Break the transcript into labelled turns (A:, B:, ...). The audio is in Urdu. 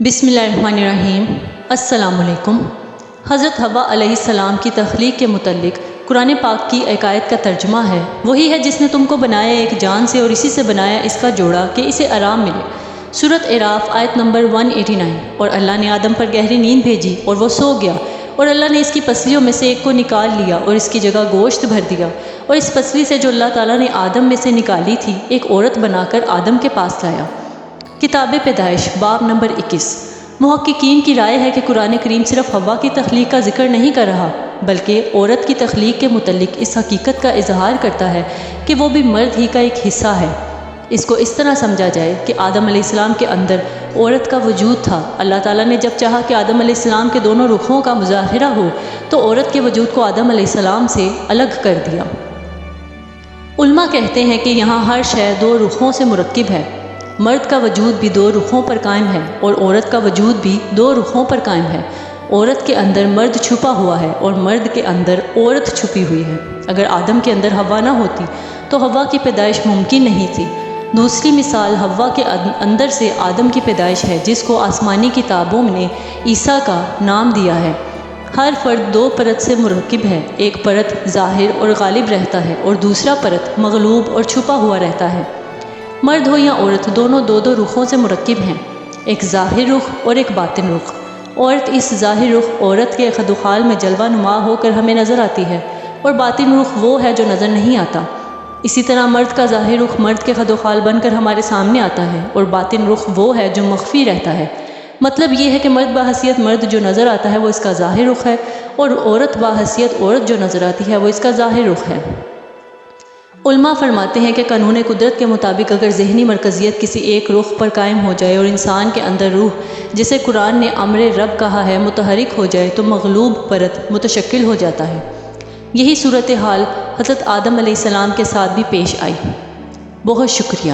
A: بسم اللہ الرحمن الرحیم۔ السلام علیکم۔ حضرت حوا علیہ السلام کی تخلیق کے متعلق قرآن پاک کی ایک آیت کا ترجمہ ہے، وہی ہے جس نے تم کو بنایا ایک جان سے اور اسی سے بنایا اس کا جوڑا کہ اسے آرام ملے۔ سورۃ اعراف آیت نمبر 189۔ اور اللہ نے آدم پر گہری نیند بھیجی اور وہ سو گیا، اور اللہ نے اس کی پسلیوں میں سے ایک کو نکال لیا اور اس کی جگہ گوشت بھر دیا، اور اس پسلی سے جو اللہ تعالیٰ نے آدم میں سے نکالی تھی ایک عورت بنا کر آدم کے پاس لایا۔ کتاب پیدائش باب نمبر 21۔ محققین کی رائے ہے کہ قرآن کریم صرف حوا کی تخلیق کا ذکر نہیں کر رہا، بلکہ عورت کی تخلیق کے متعلق اس حقیقت کا اظہار کرتا ہے کہ وہ بھی مرد ہی کا ایک حصہ ہے۔ اس کو اس طرح سمجھا جائے کہ آدم علیہ السلام کے اندر عورت کا وجود تھا۔ اللہ تعالیٰ نے جب چاہا کہ آدم علیہ السلام کے دونوں رخوں کا مظاہرہ ہو تو عورت کے وجود کو آدم علیہ السلام سے الگ کر دیا۔ علماء کہتے ہیں کہ یہاں ہر شے دو رخوں سے مرکب ہے۔ مرد کا وجود بھی دو رخوں پر قائم ہے اور عورت کا وجود بھی دو رخوں پر قائم ہے۔ عورت کے اندر مرد چھپا ہوا ہے اور مرد کے اندر عورت چھپی ہوئی ہے۔ اگر آدم کے اندر حوا نہ ہوتی تو حوا کی پیدائش ممکن نہیں تھی۔ دوسری مثال حوا کے اندر سے آدم کی پیدائش ہے، جس کو آسمانی کتابوں نے عیسیٰ کا نام دیا ہے۔ ہر فرد دو پرت سے مرکب ہے، ایک پرت ظاہر اور غالب رہتا ہے اور دوسرا پرت مغلوب اور چھپا ہوا رہتا ہے۔ مرد ہو یا عورت دونوں دو دو رخوں سے مرکب ہیں، ایک ظاہر رخ اور ایک باطن رخ۔ عورت اس ظاہر رخ عورت کے خد و خال میں جلوہ نما ہو کر ہمیں نظر آتی ہے، اور باطن رخ وہ ہے جو نظر نہیں آتا۔ اسی طرح مرد کا ظاہر رخ مرد کے خد و خال بن کر ہمارے سامنے آتا ہے، اور باطن رخ وہ ہے جو مخفی رہتا ہے۔ مطلب یہ ہے کہ مرد بحیثیت مرد جو نظر آتا ہے وہ اس کا ظاہر رخ ہے، اور عورت بحیثیت عورت جو نظر آتی ہے وہ اس کا ظاہر رخ ہے۔ علماء فرماتے ہیں کہ قانون قدرت کے مطابق اگر ذہنی مرکزیت کسی ایک رخ پر قائم ہو جائے اور انسان کے اندر روح، جسے قرآن نے امر رب کہا ہے، متحرک ہو جائے تو مغلوب پرت متشکل ہو جاتا ہے۔ یہی صورتحال حضرت آدم علیہ السلام کے ساتھ بھی پیش آئی۔ بہت شکریہ۔